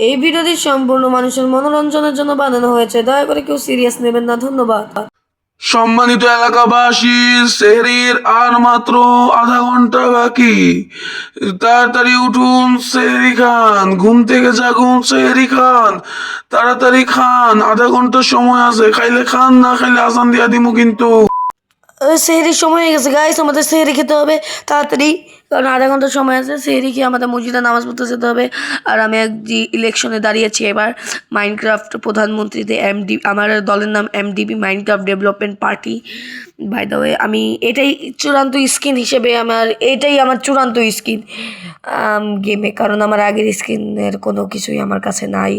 এই ভিডিওটি সম্পূর্ণ মানুষের মনোরঞ্জনের জন্য বানানো হয়েছে, দয়া করে কেউ সিরিয়াস নেবেন না। ধন্যবাদ। সম্মানিত এলাকাবাসী, সেহরির আর মাত্র আধা ঘন্টা বাকি। তাড়াতাড়ি উঠুন, সেহরি খান, ঘুম থেকে জাগুন, সেহরি খান, তাড়াতাড়ি খান, আধা ঘন্টা সময় আছে, খাইলে খান, না খাইলে আজান দিয়া দিমু কিন্তু। সেহরির সময় হয়ে গেছে গাইস, আমাদের সেহরি খেতে হবে তাড়াতাড়ি, কারণ আধা ঘন্টা সময় আছে। সেহরি খেয়ে আমাদের মসজিদে নামাজ পড়তে যেতে হবে। আর আমি একটি ইলেকশনে দাঁড়িয়েছি এবার, মাইনক্রাফট প্রধানমন্ত্রীতে এমডি, আমার দলের নাম MDP, Minecraft development party. By the way, আমি এটাই চূড়ান্ত স্কিন হিসেবে, এটাই আমার চূড়ান্ত স্কিন গেমে, কারণ আমার আগের স্কিনের কোনো কিছুই আমার কাছে নাই।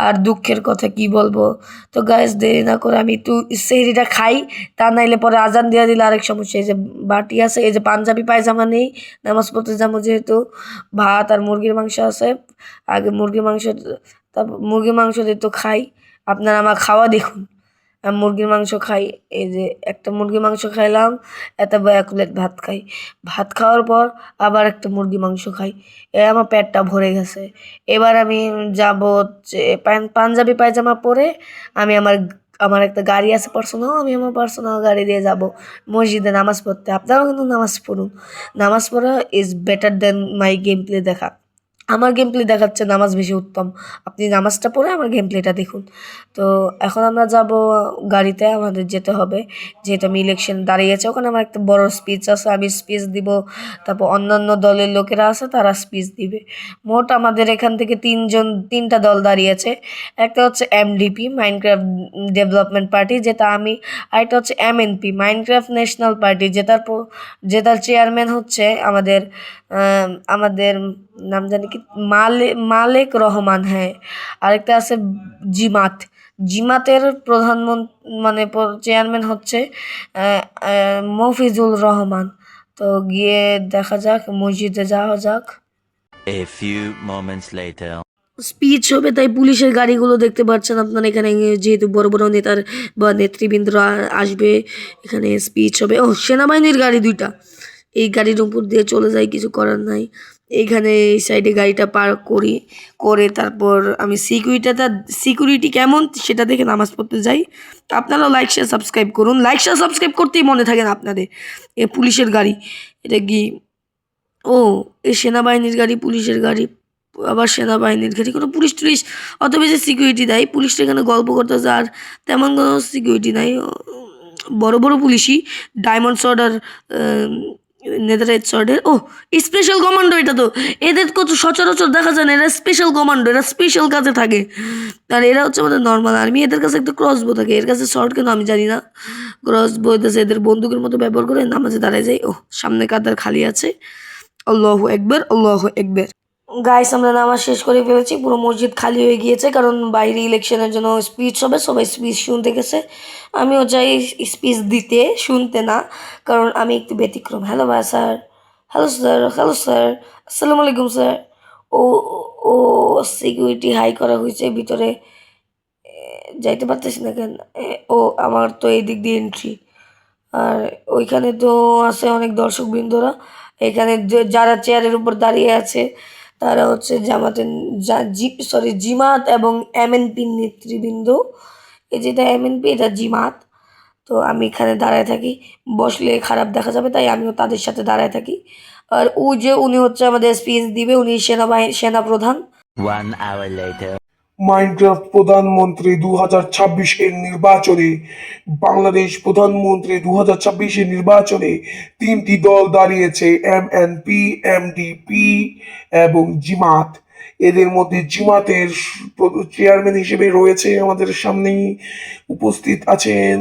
আর দুঃখের কথা কি বলবো। তো গাইস, দেরি না করে আমি একটু সেহরিটা খাই, তা নাইলে পরে আজান দিয়ে দিলে আরেক সমস্যা। এই যে বাটি আছে, এই যে পাঞ্জাবি পায়জামা নেই, নামাজ পড়তে যাবো যেহেতু, ভাত আর মুরগির মাংস আছে। আগে মুরগির মাংস, তারপর মুরগির মাংস দিয়ে তো খাই। আপনারা আমার খাওয়া দেখুন। আমি মুরগির মাংস খাই, এই যে একটা মুরগির মাংস খাইলাম, এত এক প্লেট ভাত খাই। ভাত খাওয়ার পর আবার একটা মুরগি মাংস খাই। আমার পেটটা ভরে গেছে। এবার আমি যাব হচ্ছে পাঞ্জাবি পায়জামা পরে, আমি আমার আমার একটা গাড়ি আছে পার্সোনাল, আমি আমার পার্সোনাল গাড়ি দিয়ে যাব মসজিদে নামাজ পড়তে। আপনারাও কিন্তু নামাজ পড়ুন। নামাজ পড়া is better then my game play দেখা। আমার গেম প্লে দেখাচ্ছে নামাজ বেশি উত্তম। আপনি নামাজটা পড়ে আমার গেম প্লেটা দেখুন। তো এখন আমরা যাব গাড়িতে, আমাদের যেতে হবে, যেহেতু আমি ইলেকশন দাঁড়িয়েছে। ওখানে আমার একটা বড় স্পিচ আছে, আমি স্পিচ দিব। তারপর অন্যান্য দলের লোকেরা আছে, তারা স্পিচ দিবে। মোট আমাদের এখান থেকে তিনটা দল দাঁড়িয়েছে। একটা হচ্ছে এমডিপি, মাইনক্রাফট ডেভেলপমেন্ট পার্টি, যেটা আমি। আরেকটা হচ্ছে এমএনপি, মাইনক্রাফট ন্যাশনাল পার্টি, যেটার চেয়ারম্যান হচ্ছে আমাদের নাম জানি কি, মালেক রহমান। হ্যাঁ, আরেকটা আছে জিমাত। জিমাতের মানে চেয়ারম্যান হচ্ছে মফিজুল রহমান। তো গিয়ে দেখা যাক, মসজিদে যাওয়া যাক। A few moments later. Speech হবে, তাই পুলিশের গাড়িগুলো দেখতে পাচ্ছেন আপনারা এখানে, যেহেতু বড় বড় নেতার বা নেতৃবৃন্দরা আসবে, এখানে স্পিচ হবে। ও, সেনাবাহিনীর গাড়ি দুইটা, এই গাড়ির উপর দিয়ে চলে যায়, কিছু করার নাই। এইখানে এই সাইডে গাড়িটা পার্ক করে তারপর আমি সিকিউরিটি কেমন সেটা দেখে নামাজ পড়তে যাই। আপনারাও লাইক শেয়ার সাবস্ক্রাইব করুন। লাইক শেয়ার সাবস্ক্রাইব করতেই মনে থাকে না আপনাদের। এ পুলিশের গাড়ি, এটা কি? ও, এই সেনাবাহিনীর গাড়ি, পুলিশের গাড়ি, আবার সেনাবাহিনীর গাড়ি। কোনো পুলিশ টুলিশ অত বেশি সিকিউরিটি দেয়, পুলিশটা এখানে গল্প করতেছে, আর তেমন কোনো সিকিউরিটি নাই। বড় বড় পুলিশই, ডায়মন্ড শর্ট আর নেদারহাইট শর্টের। ও, স্পেশাল কমান্ডো এটা তো। এদের কত সচরাচর দেখা যায় না, এরা স্পেশাল কমান্ডো, এরা স্পেশাল কাজে থাকে। আর এরা হচ্ছে আমাদের নর্মাল আর্মি, এদের কাছে একটা ক্রসবো থাকে, এর কাছে শর্ট কেন আমি জানি না। ক্রসবো এদেশে এদের বন্দুকের মতো ব্যবহার করে নামাজে দাঁড়ায় যায়। ও, সামনে কাতার খালি আছে। আল্লাহু একবার, আল্লাহু একবার। গাইস, আমরা নামাজ শেষ করে ফেলেছি, পুরো মসজিদ খালি হয়ে গিয়েছে, কারণ বাইরে ইলেকশনের জন্য স্পিচ হবে, সবাই স্পিচ শুনতে গেছে। আমিও চাই স্পিচ দিতে, শুনতে না, কারণ আমি একটু ব্যতিক্রম। হ্যালো ভাই sir, hello sir, hello sir, আসসালামু আলাইকুম স্যার। ও ও, সিকিউরিটি হাই করা হয়েছে ভিতরে, যাইতে পারতেছি না কেন? ও, আমার তো এই দিক দিয়ে এন্ট্রি। আর ওইখানে তো আছে অনেক দর্শকবৃন্দরা। এখানে যারা চেয়ারের উপর দাঁড়িয়ে আছে, তারা হচ্ছে জিমাত এবং এমএনপির নেতৃবৃন্দ। এই যেটা এমএনপি, এটা জিমাত। তো আমি এখানে দাঁড়ায় থাকি, বসলে খারাপ দেখা যাবে, তাই আমিও তাদের সাথে দাঁড়ায় থাকি। আর উনি হচ্ছে আমাদের স্পিচ দিবে, উনি সেনা প্রধান। 1 hour later. মাইনক্রাফট প্রধানমন্ত্রী 2026 এর নির্বাচনে, বাংলাদেশ প্রধানমন্ত্রী 2026 এর নির্বাচনে তিনটি দল দাঁড়িয়েছে, এমএনপি, এমডিপি এবং জিমাত। এদের মধ্যে জিমাতের চেয়ারম্যান হিসেবে রয়েছে, আমাদের সামনেই উপস্থিত আছেন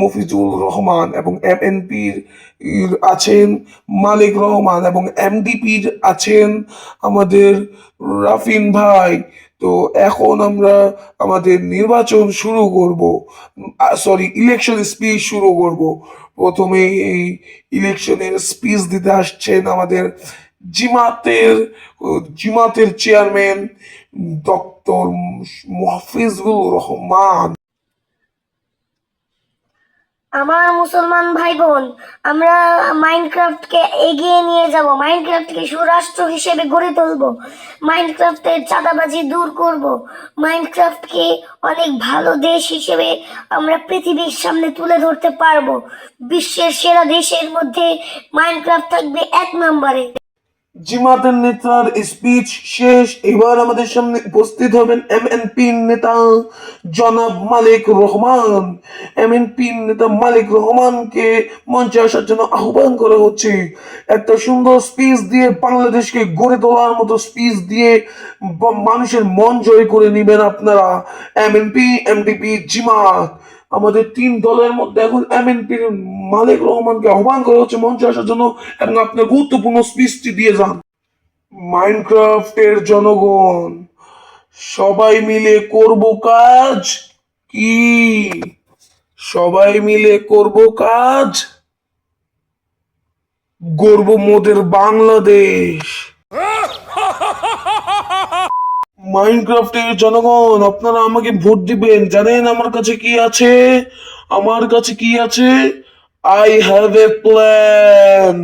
মফিজুল রহমান, এবং এমএনপির আছেন মালিক রহমান, এবং এমডিপির আছেন আমাদের রাফিন ভাই। তো এখন আমরা আমাদের নির্বাচন শুরু করব, সরি, ইলেকশন স্পিচ শুরু করব। প্রথমে এই ইলেকশনের স্পিচ দিতে আসছেন আমাদের জিমাতের জিমাতের চেয়ারম্যান ডক্টর মুহাফিজুর রহমান। আমার মুসলমান ভাই বোন, আমরা মাইনক্রাফটকে এগিয়ে নিয়ে যাব, মাইনক্রাফটকে সুরাষ্ট্র হিসেবে গড়ে তুলব, মাইনক্রাফটের চাঁদাবাজি দূর করব, মাইনক্রাফটকে অনেক ভালো দেশ হিসেবে আমরা পৃথিবীর সামনে তুলে ধরতে পারবো। বিশ্বের সেরা দেশের মধ্যে মাইনক্রাফট থাকবে 1 নম্বরে। জিমাতের নেতার স্পিচ শেষ। এবার আমাদের সামনে উপস্থিত হবেন এমএনপি নেতা জনাব মালিক রহমান। এমএনপি নেতা মালিক রহমানকে মঞ্চে আসার জন্য আহ্বান করা হচ্ছে। একটা সুন্দর স্পিচ দিয়ে, বাংলাদেশকে গড়ে তোলার মতো স্পিচ দিয়ে মানুষের মন জয় করে নেবেন আপনারা। এমএনপি, এমডিপি, জিমাত, আমাদের 3 দলের মধ্যে এখন এমএনপির মালিক রহমানকে আহ্বান করা হচ্ছে মঞ্চে আসার জন্য, এবং আপনার গুরুত্বপূর্ণ স্পিচটি দিয়ে যান। মাইনক্রাফটের জনগণ, সবাই মিলে করব কাজ কি? সবাই মিলে করব কাজ, গর্ব মোদের বাংলাদেশ। মাইনক্রাফটের জনগণ, আপনারা আমাকে ভোট দিবেন। জানেন আমার কাছে কি আছে? আমার কাছে কি আছে? I have a plan.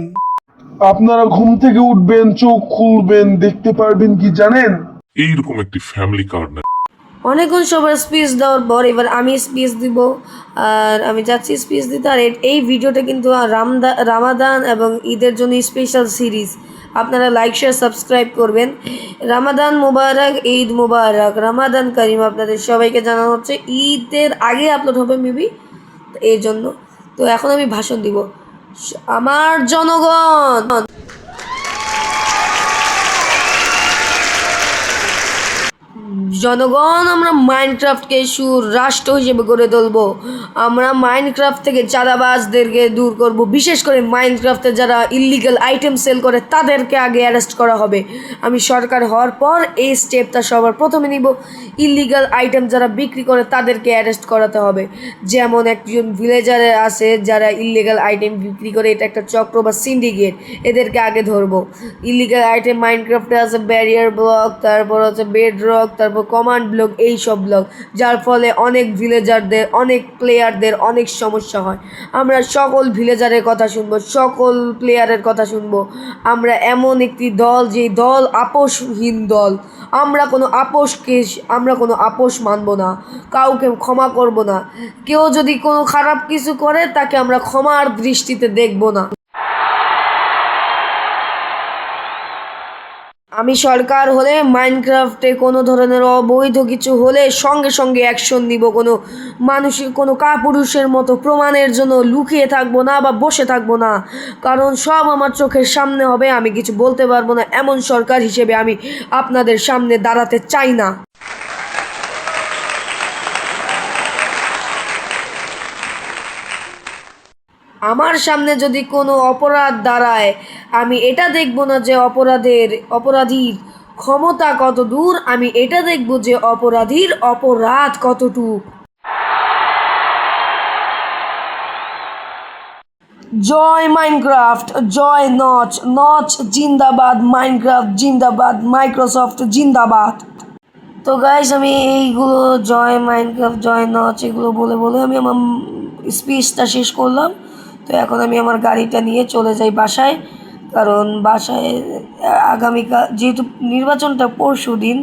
আপনারা ঘুম থেকে উঠবেন, চোখ খুলবেন, দেখতে পারবেন কি জানেন? এইরকম একটি ফ্যামিলি কার্ড না। অনেকক্ষণ সবার স্পিচ দেওয়ার পর এবার আমি স্পিচ দিব, আর আমি যাচ্ছি স্পিচ দিতে। আর এই ভিডিওটা কিন্তু রামাদান এবং ঈদের জন্য স্পেশাল সিরিজ। আপনারা লাইক শেয়ার সাবস্ক্রাইব করবেন। রামাদান মুবারক, ঈদ মুবারক, রামাদান কারিম আপনাদের সবাইকে জানানো হচ্ছে। ঈদের আগে আপলোড হবে মেবি, এই জন্য। তো এখন আমি ভাষণ দিব। আমার জনগণ, জনগণ, আমরা মাইনক্রাফটকে সুরাষ্ট্র হিসেবে গড়ে তুলবো। আমরা মাইনক্রাফট থেকে চাঁদাবাজদেরকে দূর করব। বিশেষ করে মাইনক্রাফটে যারা ইল্লিগাল আইটেম সেল করে তাদেরকে আগে অ্যারেস্ট করা হবে। আমি সরকার হওয়ার পর এই স্টেপটা সবার প্রথমে নিব। ইল্লিগাল আইটেম যারা বিক্রি করে তাদেরকে অ্যারেস্ট করাতে হবে। যেমন একজন ভিলেজারে আছে যারা ইল্লিগাল আইটেম বিক্রি করে, এটা একটা চক্র বা সিন্ডিকেট, এদেরকে আগে ধরবো। ইল্লিগাল আইটেম মাইনক্রাফটে আছে ব্যারিয়ার ব্লক, তারপর হচ্ছে বেড রক, তারপর কমান্ড ব্লক, এই সব ব্লক, যার ফলে অনেক ভিলেজারদের, অনেক প্লেয়ারদের অনেক সমস্যা হয়। আমরা সকল ভিলেজারের কথা শুনবো, সকল প্লেয়ারের কথা শুনবো। আমরা এমন একটি দল, যে দল আপোষহীন দল। আমরা কোনো আপোষ মানব না, কাউকে ক্ষমা করব না। কেউ যদি কোনো খারাপ কিছু করে তাকে আমরা ক্ষমার দৃষ্টিতে দেখব না। আমি সরকার হলে মাইনক্রাফটে কোনো ধরনের অবৈধ কিছু হলে সঙ্গে সঙ্গে অ্যাকশন নিব। কোনো মানুষের, কোনো কাপুরুষের মতো প্রমাণের জন্য লুকিয়ে থাকবো না বা বসে থাকবো না, কারণ সব আমার চোখের সামনে হবে। আমি কিছু বলতে পারবো না, এমন সরকার হিসেবে আমি আপনাদের সামনে দাঁড়াতে চাই না। আমার সামনে যদি কোনো অপরাধ দাঁড়ায়, আমি এটা দেখব না যে অপরাধীর ক্ষমতা কত দূর, আমি এটা দেখব যে অপরাধীর অপরাধ কতটুক। জয় মাইনক্রাফট, জয় নচ, নচ জিন্দাবাদ, মাইনক্রাফট জিন্দাবাদ, মাইক্রোসফট জিন্দাবাদ। তো গাইস, আমি এইগুলো জয় মাইনক্রাফট, জয় নচ এগুলো বলে বলে আমি আমার স্পিচটা শেষ করলাম। তো এখন আমি আমার গাড়িটা নিয়ে চলে যাই বাসায়, কারণ বাসায় আগামীকাল যেহেতু নির্বাচনটা পরশু দিন,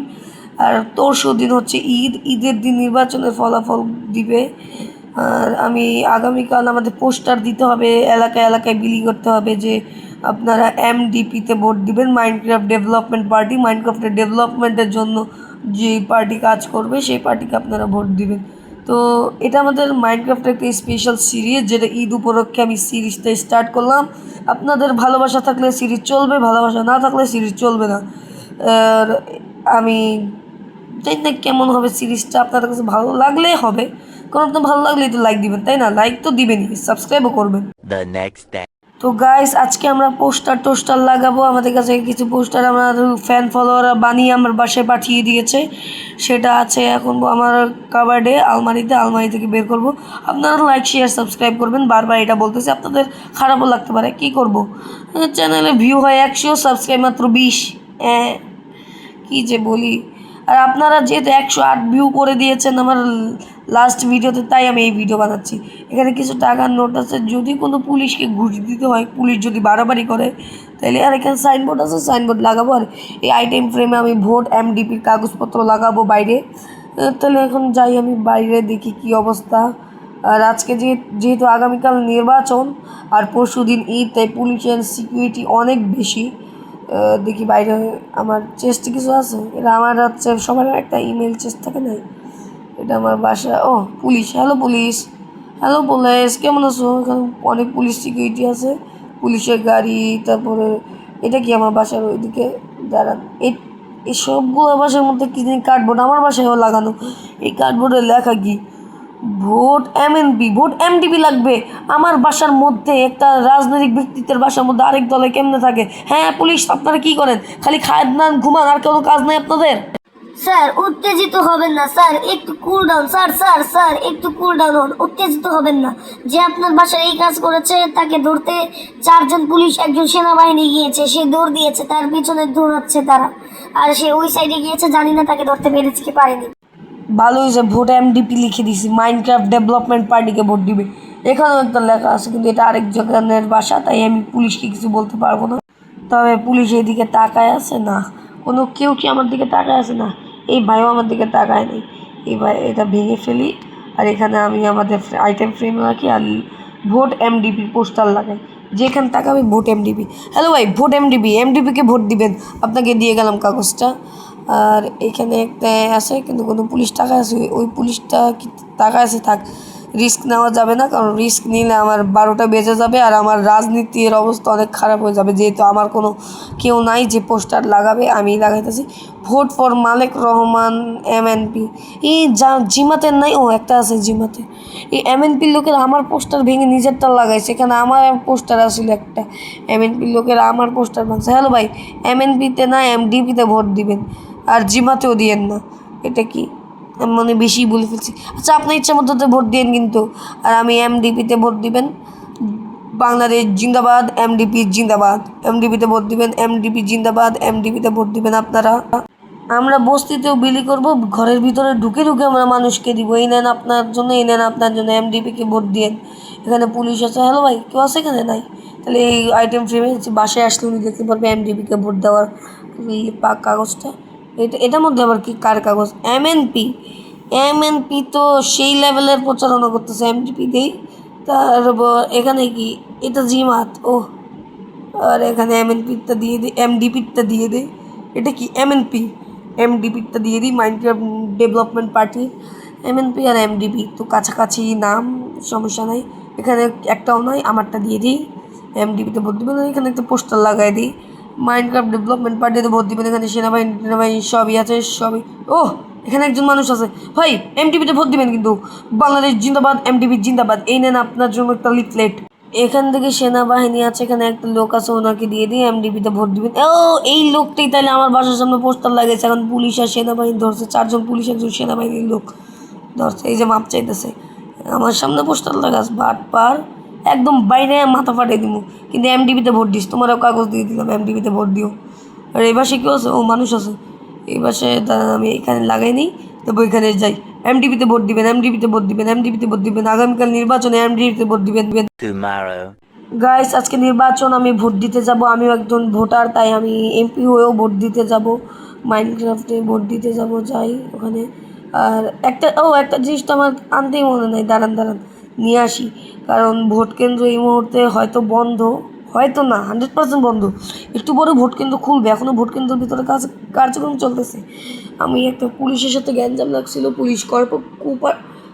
আর তরশু দিন হচ্ছে ঈদ, ঈদের দিন নির্বাচনের ফলাফল দিবে। আর আমি আগামীকাল আমাদের পোস্টার দিতে হবে, এলাকায় এলাকায় বিলি করতে হবে যে আপনারা এমডিপিতে ভোট দিবেন, মাইনক্রাফট ডেভেলপমেন্ট পার্টি। মাইনক্রাফটের ডেভেলপমেন্টের জন্য যে পার্টি কাজ করবে সেই পার্টিকে আপনারা ভোট দিবেন। তো এটা আমাদের মাইনক্রাফটের একটা স্পেশাল সিরিজ, যেটা ঈদ উপলক্ষে আমি সিরিজটা স্টার্ট করলাম। আপনাদের ভালোবাসা থাকলে সিরিজ চলবে, ভালোবাসা না থাকলে সিরিজ চলবে না। আর আমি জানি না কেমন হবে সিরিজটা, আপনাদের কাছে ভালো লাগলে হবে, কারণ আপনার ভালো লাগলেই তো লাইক দিবেন, তাই না? লাইক তো দিবেনই, সাবস্ক্রাইবও করবেন। The next day. তো গাইস, আজকে আমরা টোস্টার লাগাবো। আমাদের কাছে কিছু পোস্টার আমরা ফ্যান ফলোয়াররা বানিয়ে আমার বাসায় পাঠিয়ে দিয়েছে, সেটা আছে এখন আমার কাবার্ডে, আলমারি থেকে বের করব। আপনারা লাইক শেয়ার সাবস্ক্রাইব করবেন। বারবার এটা বলতেছি, আপনাদের খারাপও লাগতে পারে, কি করব। চ্যানেলে ভিউ হয় 100, সাবস্ক্রাইব মাত্র 20। কি যে বলি। আর আপনারা যেহেতু 108 ভিউ করে দিয়েছেন আমার লাস্ট ভিডিওতে, তাই আমি এই ভিডিও বানাচ্ছি। এখানে কিছু টাকার নোট আছে, যদি কোনো পুলিশকে ঘুষ দিতে হয়, পুলিশ যদি বাড়াবাড়ি করে, তাহলে আর এখানে সাইনবোর্ড আছে, সাইনবোর্ড লাগাবো। আর এই আইটেম ফ্রেমে আমি ভোট এমডিপির কাগজপত্র লাগাবো বাইরে। তাহলে এখন যাই আমি বাইরে, দেখি কি অবস্থা। আর আজকে যেহেতু আগামীকাল নির্বাচন আর পরশুদিন ঈদ, তাই পুলিশের সিকিউরিটি অনেক বেশি। দেখি বাইরে আমার চেস্টে কিছু আছে, এটা আমার হচ্ছে সবার একটা ইমেল চেস্ট থাকে নাই, এটা আমার বাসা। ও police, hello police, hello police, কেমন আছো? এখানে অনেক পুলিশ সিকিউরিটি আছে, পুলিশের গাড়ি। তারপরে এটা কি আমার বাসার ওইদিকে দাঁড়ান, এই সবগুলো বাসার মধ্যে কি জানি কার্ডবোর্ড, আমার বাসায়ও লাগানো। এই কার্ডবোর্ডে লেখা কি, ভোট এমএনপি, ভোট এমডিপি লাগবে। আমার বাসার মধ্যে একটা রাজনৈতিক ব্যক্তিত্বের বাসার মধ্যে আরেক দলে কেমনে থাকে? হ্যাঁ পুলিশ, আপনারা কি করেন? খালি খায় না ঘুমান, আর কোনো কাজ নাই আপনাদের? স্যার উত্তেজিত হবেন না স্যার, একটু cool down sir, sir sir একটু কুল ডাউন হন, উত্তেজিত হবেন না। যে আপনার বাসায় এই কাজ করেছে তাকে ধরতে 4 জন পুলিশ, 1 জন সেনাবাহিনী গিয়েছে, সে দৌড় দিয়েছে, তার পিছনে দৌড়াচ্ছে তারা, আর সে ওই সাইডে গিয়েছে, জানি না তাকে ধরতে পেরেছে কি পারেনি। ভালো হয়েছে, ভোট এমডিপি লিখে দিছি, মাইনক্রাফট ডেভেলপমেন্ট পার্টিকে ভোট দিবে। এখানেও একটা লেখা আছে, কিন্তু এটা আরেক জনের বাসা, তাই আমি পুলিশকে কিছু বলতে পারবো না। তবে পুলিশ এদিকে তাকায় আছে না, কোনো কেউ কি আমার দিকে তাকায় আছে না? এই ভাইও আমার দিকে তাকায় নেই। এই ভাই, এটা ভেঙে ফেলি, আর এখানে আমি আমাদের আইটেম ফ্রেম রাখি, আর ভোট এমডিপির পোস্টার লাগাই, যেখানে তাকাবে ভোট এমডিপি। হ্যালো ভাই, ভোট এমডিপি, এমডিপিকে ভোট দিবেন, আপনাকে দিয়ে গেলাম কাগজটা। আর এখানে একটা আছে, কিন্তু কোনো পুলিশ টাকা আছে, ওই পুলিশটা কি টাকা আছে থাক, রিস্ক নেওয়া যাবে না, কারণ রিস্ক নিলে আমার 12টা বেজে যাবে, আর আমার রাজনীতির অবস্থা অনেক খারাপ হয়ে যাবে, যেহেতু আমার কোনো কেউ নাই যে পোস্টার লাগাবে, আমি লাগাইতেছি। Vote for Malek Rahman MNP. এই জিমাতের নাই, ও একটা আছে জিমাতে। এই এমএনপির লোকের আমার পোস্টার ভেঙে নিজেরটা লাগাইছে, এখানে আমার পোস্টার আসলে একটা, এমএনপির লোকের আমার পোস্টার ভাঙছে। হ্যালো ভাই, এমএনপিতে না এমডিপিতে ভোট দিবেন, আর জিমাতেও দিয়েন না। এটা কি মানে বেশি বলে ফেলছি? আচ্ছা, আপনার ইচ্ছা মতো ভোট দিন, কিন্তু আর আমি এমডিপিতে ভোট দিবেন। বাংলাদেশ জিন্দাবাদ, এমডিপি জিন্দাবাদ, এমডিপিতে ভোট দিবেন, এমডিপি জিন্দাবাদ, এমডিপিতে ভোট দিবেন আপনারা। আমরা বস্তিতেও বিলি করব, ঘরের ভিতরে ঢুকে ঢুকে আমরা মানুষকে দিব, এই নেন আপনার জন্য, এই নেন আপনার জন্য, এমডিপিকে ভোট দিন। এখানে পুলিশ আছে, হ্যালো ভাই কেউ আছে এখানে? নাই। তাহলে এই আইটেম ফ্রেমে বাসায় আসলে উনি দেখতে পারবে এমডিপিকে ভোট দেওয়ার কাগজটা। এটার মধ্যে আবার কি কার কাগজ? এমএনপি, এমএনপি তো সেই লেভেলের প্রচারণা করতেছে, এমডিপি দেই। তারপর এখানে কি, এটা জিমাত, ও আর এখানে এমএনপিটা দিয়ে দিই, এমডিপিটা দিয়ে দিই। এটা কি এমএনপি, এমডিপিটা দিয়ে দিই, মাইনক্রাফট ডেভেলপমেন্ট পার্টি। এমএনপি আর এমডিপি তো কাছাকাছি নাম, সমস্যা নাই। এখানে একটাও নয়, আমারটা দিয়ে দিই, এমডিপিতে ভোট দিবেন। এখানে একটা পোস্টার লাগাই দিই, মাইনক্রাফট ডেভেলপমেন্ট পার্টিতে ভোট দিবেন। এখানে সেনাবাহিনী সবই আছে, সবই। ও এখানে একজন মানুষ আছে ভাই, এমডিপিতে ভোট দিবেন কিন্তু, বাংলাদেশ জিন্দাবাদ, এমডিপি জিন্দাবাদ, এই নেন আপনার জন্য একটা লিফলেট। এখান থেকে সেনাবাহিনী আছে, এখানে একটা লোক আছে, ওনাকে দিয়ে দিয়ে এমডিপিতে ভোট দিবেন। ও এই লোকটাই তাহলে আমার বাসার সামনে পোস্টার লাগাইছে, এখন পুলিশ আর সেনাবাহিনী ধরছে, 4 জন পুলিশ, 1 জন সেনাবাহিনীর লোক ধরছে, এই যে মাপ চাইতেছে, আমার সামনে পোস্টার লাগাস, বাট পার একদম বাইরে মাথা ফাটিয়ে দিব। কিন্তু এমডিপিতে ভোট দিস, তোমারও কাগজ দিয়ে দিলাম, এমডিপিতে ভোট দিও। আর এই বাসে কেউ আছে? ও মানুষ আছে এই বাসে, আমি এখানে লাগাই নিই, তবে ওইখানে যাই। এমডিপিতে ভোট দিবেন, এমডিপিতে ভোট দিবেন, এমডিপিতে ভোট দিবেন, আগামীকাল নির্বাচনে এমডিপিতে ভোট দিবেন। Tomorrow. গাইস, আজকে নির্বাচন, আমি ভোট দিতে যাব, আমিও একজন ভোটার, তাই আমি এমপি হয়েও ভোট দিতে যাব, মাইনক্রাফটে ভোট দিতে যাব, যাই ওখানে। আর একটা জিনিস তো আমার আনতেই মনে নেই, দাঁড়ান নিয়ে আসি, কারণ ভোট কেন্দ্র এই মুহূর্তে হয়তো বন্ধ, হয়তো না 100% বন্ধ, একটু পরে ভোট কেন্দ্র খুলবে, এখনও ভোট কেন্দ্রের ভিতরে কার্যক্রম চলতেছে। আমি একটা পুলিশের সাথে গ্যাঞ্জাম লাগছিল, পুলিশ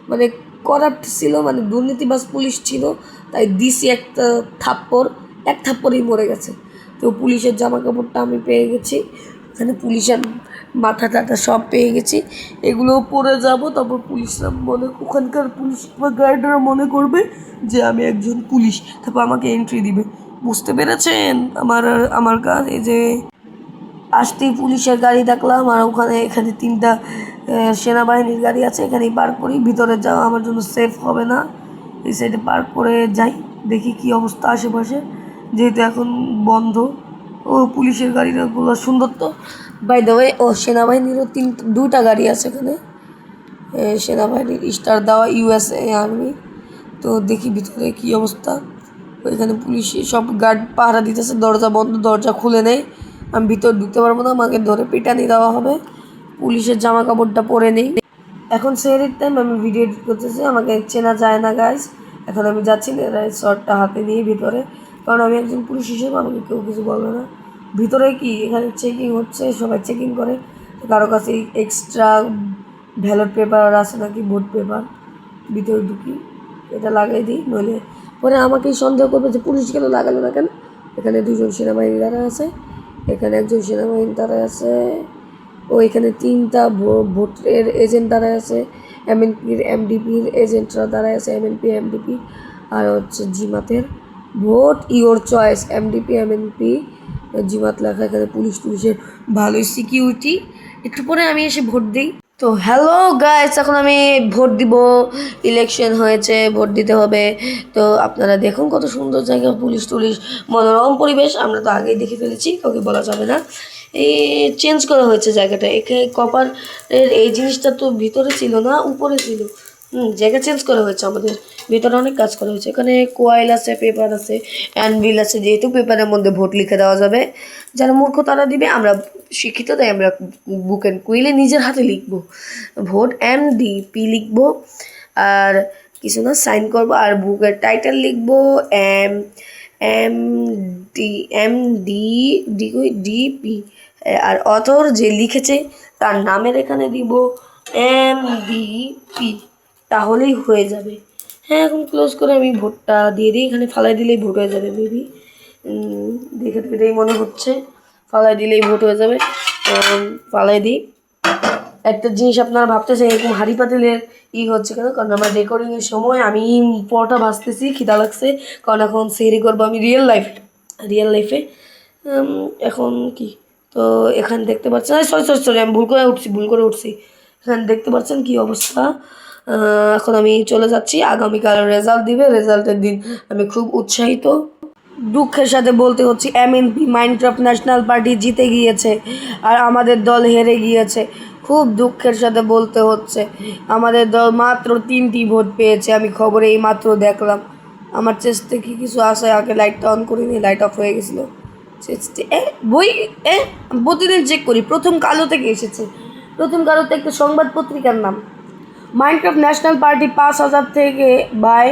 মানে করাপ্ট ছিল, মানে দুর্নীতিবাজ পুলিশ ছিল, তাই দিছি একটা থাপ্পড়, এক থাপ্পড়েই মরে গেছে। তো পুলিশের জামা কাপড়টা আমি পেয়ে গেছি, এখানে পুলিশের মাথা টাথা সব পেয়ে গেছি, এগুলোও পরে যাব। তারপর পুলিশরা ওখানকার পুলিশ বা গার্ডরা মনে করবে যে আমি একজন পুলিশ, তারপর আমাকে এন্ট্রি দিবে। বুঝতে পেরেছেন আমার কাজ? এই যে আসতেই পুলিশের গাড়ি দেখলাম, আর এখানে 3টা সেনাবাহিনীর গাড়ি আছে, এখানেই পার্ক করি, ভিতরে যাওয়া আমার জন্য সেফ হবে না, এই সাইডে পার্ক করে যাই, দেখি কি অবস্থা আশেপাশে, যেহেতু এখন বন্ধ। ও পুলিশের গাড়িগুলো সুন্দর তো। বাই দ্য ওয়ে, ও সেনাবাহিনীরও দুইটা গাড়ি আছে এখানে। সেনাবাহিনীর স্টার দেওয়া USA আর্মি। তো দেখি ভিতরে কী অবস্থা। ওইখানে পুলিশ সব গার্ড পাহারা দিতেছে, দরজা বন্ধ, দরজা খুলে নেই। আমি ভিতর ঢুকতে পারবো না, আমাকে ধরে পিটানি দেওয়া হবে। পুলিশের জামা কাপড়টা পরে নেই। এখন সেহরির টাইম, আমি ভিডিও এডিট করতেছি, আমাকে চেনা যায় না গাইজ। এখন আমি যাচ্ছি শর্টটা হাতে নিয়ে ভিতরে, কারণ আমি একজন পুলিশ হিসেবে আমাকে কেউ কিছু বলবে না। ভিতরে কি এখানে চেকিং হচ্ছে, সবাই চেকিং করে। কারো কাছে এক্সট্রা ব্যালট পেপার আছে নাকি, ভোট পেপার। ভিতরে ঢুকি, এটা লাগাই দিই, নইলে পরে আমাকেই সন্দেহ করবে যে পুলিশ কেন লাগালো না কেন। এখানে দুজন সেনাবাহিনী দ্বারা আছে, এখানে একজন সেনাবাহিনী দ্বারা আছে, ও এখানে 3টা ভোটের এজেন্ট দাঁড়ায় আছে, MNPর MDPর এজেন্টরা দাঁড়ায় আছে, MNP MDP। আর হচ্ছে জিমাতের vote your choice, MDP MNP জিমাত লেখা। এখানে পুলিশের ভালোই সিকিউরিটি। একটু পরে আমি এসে ভোট দিই। তো হ্যালো গাইস, এখন আমি ভোট দিব। ইলেকশন হয়েছে, ভোট দিতে হবে। তো আপনারা দেখুন কত সুন্দর জায়গা, পুলিশ টুলিশ, মনোরম পরিবেশ। আমরা তো আগেই দেখে ফেলেছি, কাউকে বলা যাবে না। এই চেঞ্জ করা হয়েছে জায়গাটা। এখানে কপারের এই জিনিসটা তো ভিতরে ছিল না, উপরে ছিল। জায়গা চেঞ্জ করা হয়েছে, আমাদের ভিতরে অনেক কাজ করা হয়েছে। এখানে কোয়াইল আছে, পেপার আছে, অ্যানভিল আছে, যেহেতু পেপারের মধ্যে ভোট লিখে দেওয়া যাবে। যারা মূর্খ তারা দিবে, আমরা শিক্ষিত তাই আমরা বুক অ্যান্ড কুইলে নিজের হাতে লিখবো, ভোট MDP লিখবো, আর কিছু না সাইন করবো, আর বুকের টাইটেল লিখবো MDP, আর অথর যে লিখেছে তার নামের এখানে দিব MDP, তাহলেই হয়ে যাবে। হ্যাঁ, এখন ক্লোজ করে আমি ভোটটা দিয়ে দিই। এখানে ফালাই দিলেই ভোট হয়ে যাবে মেবি, দেখে তো এটাই মনে হচ্ছে। ফালাই দিলেই ভোট হয়ে যাবে, ফালাই দিই। একটা জিনিস আপনারা ভাবতেছেন এরকম হাঁড়ি পাতিলের হচ্ছে কেন, কারণ আমার রেকর্ডিংয়ের সময় আমি পরোটা ভাজতেছি, খিদা লাগছে, কারণ এখন সেহরি করবো আমি রিয়েল লাইফে। এখন কি, তো এখানে দেখতে পাচ্ছেন, সরি আমি ভুল করে উঠছি। এখানে দেখতে পাচ্ছেন কি অবস্থা। এখন আমি চলে যাচ্ছি, আগামীকাল রেজাল্ট দিবে। রেজাল্টের দিন আমি খুব উৎসাহিত। দুঃখের সাথে বলতে হচ্ছে MNP মাইনক্রাফট ন্যাশনাল পার্টি জিতে গিয়েছে, আর আমাদের দল হেরে গিয়েছে। খুব দুঃখের সাথে বলতে হচ্ছে আমাদের দল মাত্র 3টি ভোট পেয়েছে। আমি খবরে এই মাত্র দেখলাম। আমার চেষ্টা কি কিছু আসে, আগে লাইটটা অন করিনি, লাইট অফ হয়ে গেছিলো। প্রতিদিন চেক করি, প্রথম কালো থেকে এসেছে। প্রথম কালোতে একটা সংবাদ পত্রিকার নাম, মাইনক্রাফট ন্যাশনাল পার্টি 5,000 থেকে বাই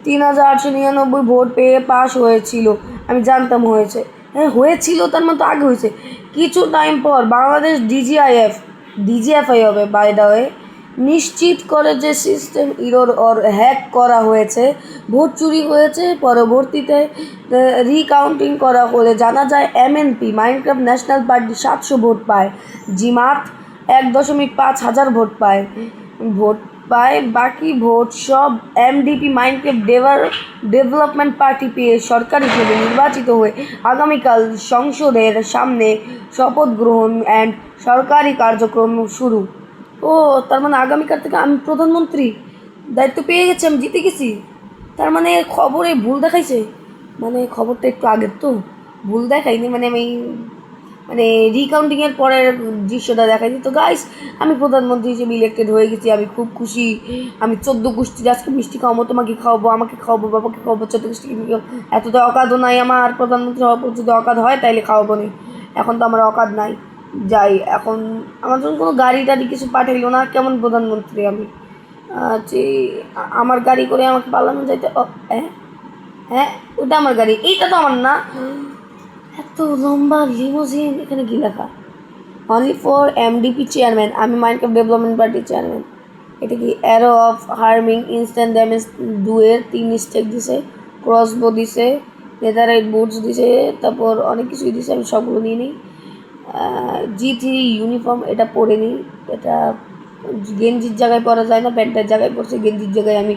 3,899 ভোট পেয়ে পাস হয়েছিল। আমি জানতাম হয়েছে, হ্যাঁ হয়েছিল, তার মতো আগে হয়েছে। কিছু টাইম পর বাংলাদেশ DGFI হবে বাই দ্য ওয়ে, নিশ্চিত করে যে সিস্টেম ইরর অর হ্যাক করা হয়েছে, ভোট চুরি হয়েছে। পরবর্তীতে রিকাউন্টিং করা হলে জানা যায় MNP Minecraft national party 700 vote পায়, জিমাত 1.5 হাজার ভোট পায়। বাকি ভোট সব MDP মাইনক্রাফট ডেভেলপমেন্ট পার্টি পেয়ে সরকার হিসেবে নির্বাচিত হয়ে আগামীকাল সংসদের সামনে শপথ গ্রহণ অ্যান্ড সরকারি কার্যক্রম শুরু। ও তার মানে আগামীকাল থেকে আমি প্রধানমন্ত্রী দায়িত্ব পেয়ে গেছি, আমি জিতে গেছি। তার মানে খবরে ভুল দেখাইছে, মানে খবরটা একটু আগের তো ভুল দেখাইনি, মানে আমি রিকাউন্টিংয়ের পরের দৃশ্যটা দেখাইছি। তো গাইস, আমি প্রধানমন্ত্রী হিসেবে ইলেক্টেড হয়ে গেছি, আমি খুব খুশি। আমি 14 গোষ্ঠীর আজকে মিষ্টি খাওয়াবো, তোমাকে খাওয়াবো, আমাকে খাওয়াবো, বাবাকে খাওয়াবো, 14 গোষ্ঠী। এতটা অকাদও নাই আমার, প্রধানমন্ত্রী হওয়ার পর যদি অকাদ হয় তাইলে খাওয়াবো না। এখন তো আমার অকাদ নাই, যাই। এখন আমার জন্য কোনো গাড়ি টাড়ি কিছু পাঠাইলো না, কেমন প্রধানমন্ত্রী আমি। যে আমার গাড়ি করে আমাকে পালানো যাইতে, হ্যাঁ ওটা আমার গাড়ি, এইটা তো আমার না। এত লম্বা লিমোজিন, এখানে কি লেখা, অনলি ফর MDP চেয়ারম্যান। আমি মাইনক্রাফট ডেভেলপমেন্ট পার্টির চেয়ারম্যান। এটা কি arrow of harming instant damage 2-এর 3 স্টেক দিছে, ক্রসবো দিছে, নেদারাইট বুটস দিছে, তারপর অনেক কিছুই দিছে। আমি সবগুলো নিয়ে নিই। G3 ইউনিফর্ম, এটা পরে নিই। এটা গেঞ্জির জায়গায় পরা যায় না, প্যান্টের জায়গায় পরছে, গেঞ্জির জায়গায় আমি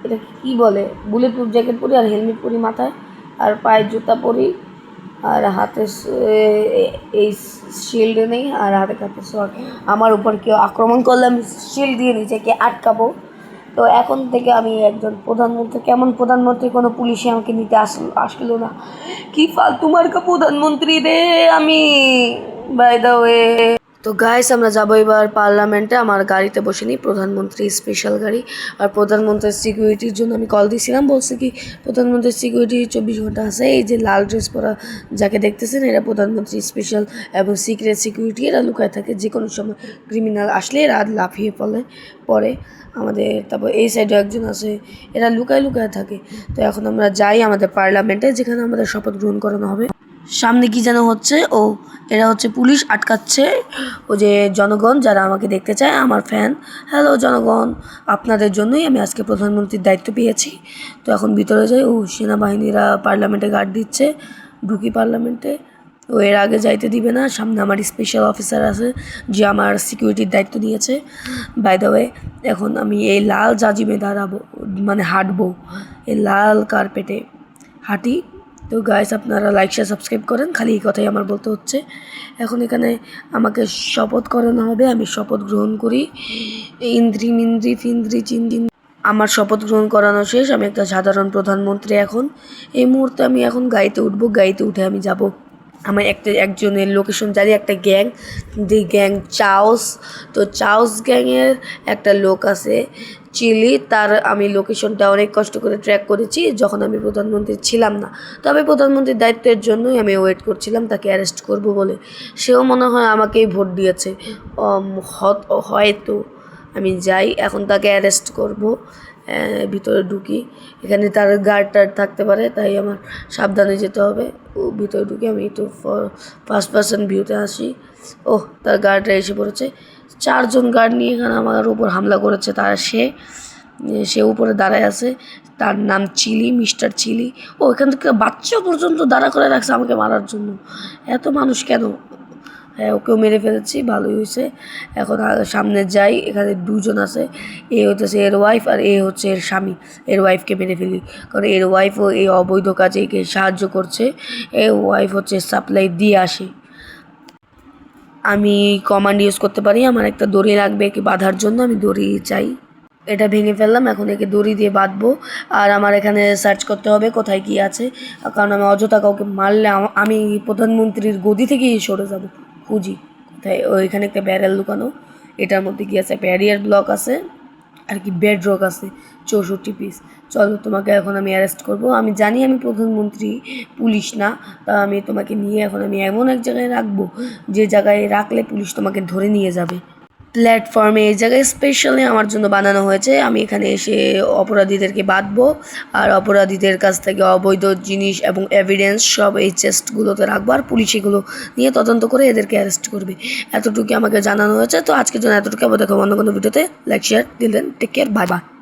এটা কী বলে, বুলেট প্রুফ জ্যাকেট পরি, আর হেলমেট পরি মাথায়, আর পায়ে জুতা পরি, আর হাতে এই শিল্ড নেই, আর হাতে শর্ট। আমার উপর কেউ আক্রমণ করলে আমি শিল্ড দিয়ে নিজেকে আটকাবো। তো এখন থেকে আমি একজন প্রধানমন্ত্রী, কেমন প্রধানমন্ত্রী, কোনো পুলিশে আমাকে নিতে আসলো না, কি ফালতু মার্কা প্রধানমন্ত্রী রে আমি, বাই দ্য ওয়ে। তো গাইস আমরা যাবো এবার পার্লামেন্টে, আমার গাড়িতে বসে নিই, প্রধানমন্ত্রী স্পেশাল গাড়ি। আর প্রধানমন্ত্রীর সিকিউরিটির জন্য আমি কল দিয়েছিলাম, বলছে কি প্রধানমন্ত্রীর সিকিউরিটি 24 ঘন্টা আছে। এই যে লাল ড্রেস পরা যাকে দেখতেছেন, এরা প্রধানমন্ত্রী স্পেশাল এবং সিক্রেট সিকিউরিটি, এরা লুকায় থাকে, যে কোনো সময় ক্রিমিনাল আসলে এরা লাফিয়ে পড়ে আমাদের। তারপর এই সাইডে একজন আছে, এরা লুকায় থাকে। তো এখন আমরা যাই আমাদের পার্লামেন্টে, যেখানে আমাদের শপথ গ্রহণ করানো হবে। সামনে কি যেন হচ্ছে, ও এরা হচ্ছে পুলিশ আটকাচ্ছে, ও যে জনগণ যারা আমাকে দেখতে চায়, আমার ফ্যান। হ্যালো জনগণ, আপনাদের জন্যই আমি আজকে প্রধানমন্ত্রীর দায়িত্ব পেয়েছি। তো এখন ভিতরে যাই, ও সেনাবাহিনীরা পার্লামেন্টে গার্ড দিচ্ছে, ঢুকি পার্লামেন্টে। ও এর আগে যাইতে দিবে না, সামনে আমার স্পেশাল অফিসার আছে যে আমার সিকিউরিটির দায়িত্ব নিয়েছে। বাই দ্য ওয়ে, এখন আমি এই লাল জাজিমে দাঁড়াবো, মানে হাঁটবো, এই লাল কার্পেটে হাঁটি। তো গাইস আপনারা লাইক শেয়ার সাবস্ক্রাইব করেন, খালি এই কথাই আমার বলতে হচ্ছে। এখন এখানে আমাকে শপথ করানো হবে, আমি শপথ গ্রহণ করি। ইন্দ্রি মিন্দ্রি ফিন্দ্রি চিন্দিন, আমার শপথ গ্রহণ করানো শেষ, আমি একটা সাধারণ প্রধানমন্ত্রী। এখন এই মুহূর্তে আমি এখন গাড়িতে উঠবো, গাড়িতে উঠে আমি যাব আমার একজনের লোকেশন জানি, একটা গ্যাং, দি গ্যাং চাউস। তো চাউস গ্যাংয়ের একটা লোক আছে চিলি, তার আমি লোকেশনটা অনেক কষ্ট করে ট্র্যাক করেছি যখন আমি প্রধানমন্ত্রী ছিলাম না। তবে প্রধানমন্ত্রীর দায়িত্বের জন্যই আমি ওয়েট করছিলাম তাকে অ্যারেস্ট করব বলে। সেও মনে হয় আমাকেই ভোট দিয়েছে, হয়তো। আমি যাই, এখন তাকে অ্যারেস্ট করব। ভিতরে ঢুকি, এখানে তার গার্ড টার্ড থাকতে পারে, তাই আমার সাবধানে যেতে হবে। ও ভিতরে ঢুকি, আমি একটু ফার্স্ট পার্সন ভিউতে আসি। ওহ, তার গার্ডরা এসে পড়েছে, 4 জন গার্ড নিয়ে এখানে আমার উপর হামলা করেছে। সে উপরে দাঁড়ায় আছে, তার নাম চিলি, মিস্টার চিলি। ও এখান থেকে বাচ্চা পর্যন্ত দাঁড়া করে রাখছে আমাকে মারার জন্য, এত মানুষ কেন? হ্যাঁ, ওকেও মেরে ফেলেছি, ভালোই হয়েছে। এখন সামনে যাই, এখানে 2 জন আছে, এ হচ্ছে এর ওয়াইফ আর এ হচ্ছে এর স্বামী। এর ওয়াইফকে মেরে ফেলি, কারণ এর ওয়াইফও এই অবৈধ কাজে একে সাহায্য করছে। এর ওয়াইফ হচ্ছে সাপ্লাই দিয়ে আসে। আমি কমান্ড ইউজ করতে পারি, আমার একটা দড়ি লাগবে একে বাঁধার জন্য, আমি দড়ি চাই। এটা ভেঙে ফেললাম, এখন একে দড়ি দিয়ে বাঁধবো। আর আমার এখানে সার্চ করতে হবে কোথায় কী আছে, কারণ আমি অযথা কাউকে মারলে আমি প্রধানমন্ত্রীর গদি থেকেই সরে যাব। খুঁজি কোথায়, ওইখানে একটা ব্যারেল লুকানো, এটার মধ্যে কী আছে, ব্যারিয়ার ব্লক আছে আর কি বেড রক আছে 64 পিস। চলো, তোমাকে এখন আমি অ্যারেস্ট করব। আমি জানি আমি প্রধানমন্ত্রী, পুলিশ না, তা আমি তোমাকে নিয়ে এখন আমি এমন এক জায়গায় রাখবো যে জায়গায় রাখলে পুলিশ তোমাকে ধরে নিয়ে যাবে। প্ল্যাটফর্মে এই জায়গায় স্পেশালি আমার জন্য বানানো হয়েছে। আমি এখানে এসে অপরাধীদেরকে বাঁধবো, আর অপরাধীদের কাছ থেকে অবৈধ জিনিস এবং এভিডেন্স সব এই চেস্টগুলোতে রাখবো, আর পুলিশ এগুলো নিয়ে তদন্ত করে এদেরকে অ্যারেস্ট করবে। এতটুকু আমাকে জানানো হয়েছে। তো আজকের জন্য এতটুকু, আবার দেখো অন্য কোনো ভিডিওতে। লাইক শেয়ার দিলেন, টেক কেয়ার, বাই বাই।